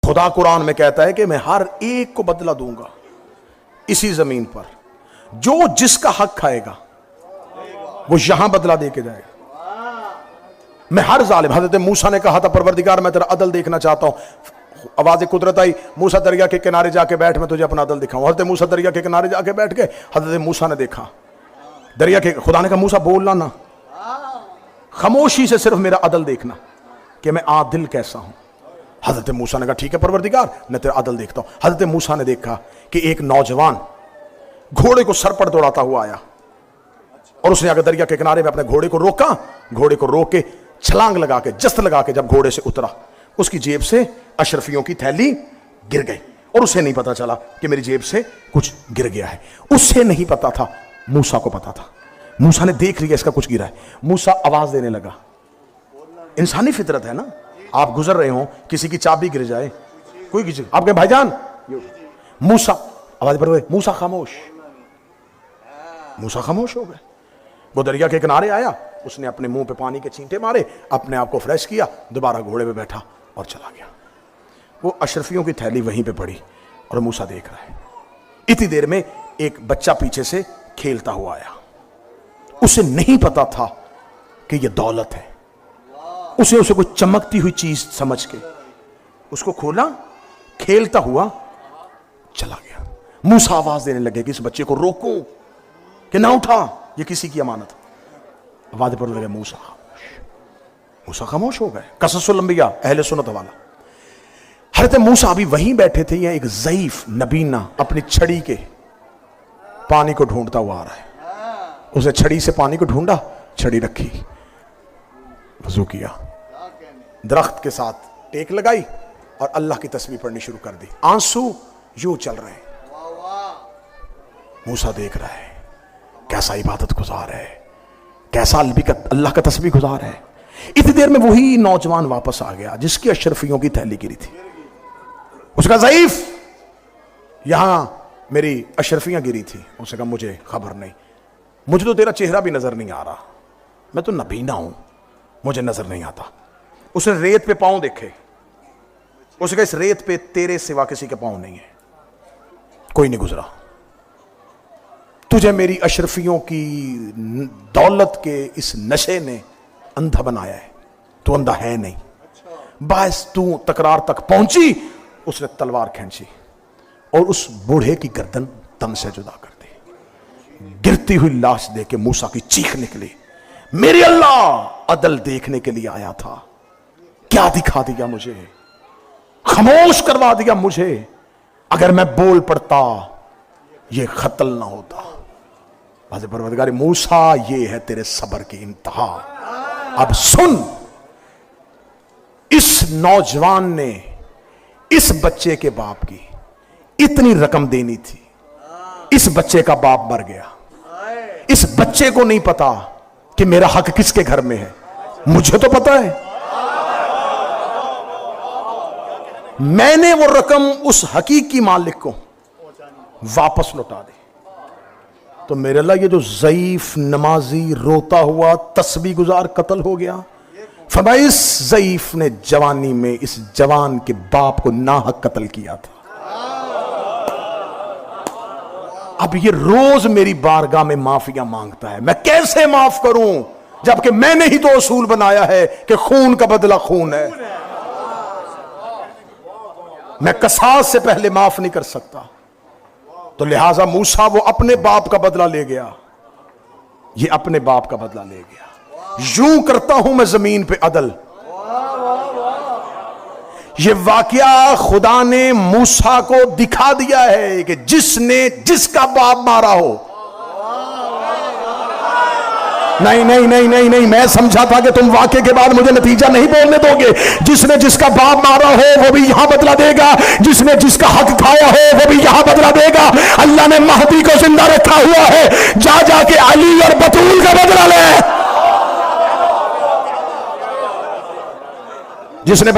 खुदा कुरान में कहता है कि मैं हर एक को बदला दूंगा इसी जमीन पर, जो जिसका हक खाएगा वो यहां बदला देके जाएगा। मैं हर जालिम, हजरत मूसा ने कहा था परवरदिगार मैं तेरा अदल देखना चाहता हूं। आवाज कुदरत आई, मूसा दरिया के किनारे जाके बैठ, मैं तुझे अपना अदल दिखाऊं। हजरत मूसा दरिया के किनारे जाके बैठ गए। हजरत मूसा ने देखा दरिया के, खुदा ने कहा मूसा बोलना ना, खामोशी से सिर्फ मेरा अदल देखना कि मैं आदिल कैसा हूं। हजरत मूसा ने कहा ठीक है परवरदिगार, मैं तेरा अदल देखता हूं। हजरत मूसा ने देखा कि एक नौजवान घोड़े को सर पर दौड़ाता हुआ आया और उसने आकर दरिया के किनारे में अपने घोड़े को रोका। घोड़े को रोक के छलांग लगा के, जस्त लगा के जब घोड़े से उतरा, उसकी जेब से अशरफियों की थैली गिर गई और उसे नहीं पता चला कि मेरी जेब से कुछ गिर गया है। उसे नहीं पता था, मूसा को पता था। मूसा ने देख लिया इसका कुछ गिरा है। मूसा आवाज देने लगा। इंसानी फितरत है ना, आप गुजर रहे हो, किसी की चाबी गिर जाए, कोई किसी आपके भाईजान, मूसा आवाज पर, मूसा खामोश। मूसा खामोश हो गए। वो दरिया के किनारे आया, उसने अपने मुंह पे पानी के छींटे मारे, अपने आप को फ्रेश किया, दोबारा घोड़े पे बैठा और चला गया। वो अशरफियों की थैली वहीं पे पड़ी और मूसा देख रहा है। इतनी देर में एक बच्चा पीछे से खेलता हुआ आया। उसे नहीं पता था कि यह दौलत है। उसे कोई चमकती हुई चीज समझ के उसको खोला, खेलता हुआ चला गया। मूसा आवाज देने लगे कि इस बच्चे को रोको कि ना उठा, ये किसी की अमानत। आवाज पर लगे मूसा खामोश। मूसा खामोश हो गए। कससुल अंबिया अहले सुन्नत वाला। हजरत मूसा अभी वहीं बैठे थे, या एक ज़ईफ नबीना अपनी छड़ी के पानी को ढूंढता हुआ आ रहा है। उसने छड़ी से पानी को ढूंढा, छड़ी रखी, वजू किया, दरख्त के साथ टेक लगाई और अल्लाह की तस्बीह पढ़नी शुरू कर दी। आंसू यूं चल रहे हैं। मूसा देख रहा है कैसा इबादत गुजार है, कैसा अल्लाह का तस्बीह गुजार है। इतनी देर में वही नौजवान वापस आ गया जिसकी अशरफियों की थैली गिरी थी। उसका ज़ईफ यहां मेरी अशरफियां गिरी थी। उसने कहा मुझे खबर नहीं, मुझे तो तेरा चेहरा भी नजर नहीं आ रहा, मैं तो नबीना हूं, मुझे नजर नहीं आता। उसने रेत पे पांव देखे। उसने कहा इस रेत पे तेरे सिवा किसी के पांव नहीं है, कोई नहीं गुजरा। तुझे मेरी अशरफियों की दौलत के इस नशे ने अंधा बनाया है, तू अंधा है नहीं। बस तू तकरार तक पहुंची। उसने तलवार खींची और उस बूढ़े की गर्दन तन से जुदा कर दी। गिरती हुई लाश देख के मूसा की चीख निकली, मेरे अल्लाह अदल देखने के लिए आया था, क्या दिखा दिया मुझे, खामोश करवा दिया मुझे। अगर मैं बोल पड़ता ये कत्ल ना होता। परवरदिगार मूसा, ये है तेरे सब्र की इंतहा। अब सुन, इस नौजवान ने इस बच्चे के बाप की इतनी रकम देनी थी। इस बच्चे का बाप मर गया। इस बच्चे को नहीं पता कि मेरा हक किसके घर में है, मुझे तो पता है। मैंने वो रकम उस हकीकी मालिक को वापस लौटा दी। तो मेरे अल्लाह, ये जो ज़ईफ नमाजी रोता हुआ तस्बीह गुजार कत्ल हो गया, फरमाया इस ज़ईफ ने जवानी में इस जवान के बाप को नाहक कत्ल किया था। अब ये रोज मेरी बारगाह में माफिया मांगता है, मैं कैसे माफ करूं जबकि मैंने ही तो असूल बनाया है कि खून का बदला खून है। मैं कसास से पहले माफ नहीं कर सकता। तो लिहाजा मूसा वो अपने बाप का बदला ले गया, ये अपने बाप का बदला ले गया। यूं करता हूं मैं जमीन पे अदल। ये वाकया खुदा ने मूसा को दिखा दिया है कि जिसने जिसका बाप मारा हो। नहीं नहीं नहीं नहीं नहीं, मैं समझा था कि तुम वाकये के बाद मुझे नतीजा नहीं बोलने दोगे। जिसने जिसका बाप मारा हो वो भी यहां बदला देगा, जिसने जिसका हक खाया हो वो भी यहां बदला देगा। अल्लाह ने महदी को जिंदा रखा हुआ है, जा जाके अली और बतूल का बदला ले। जिसने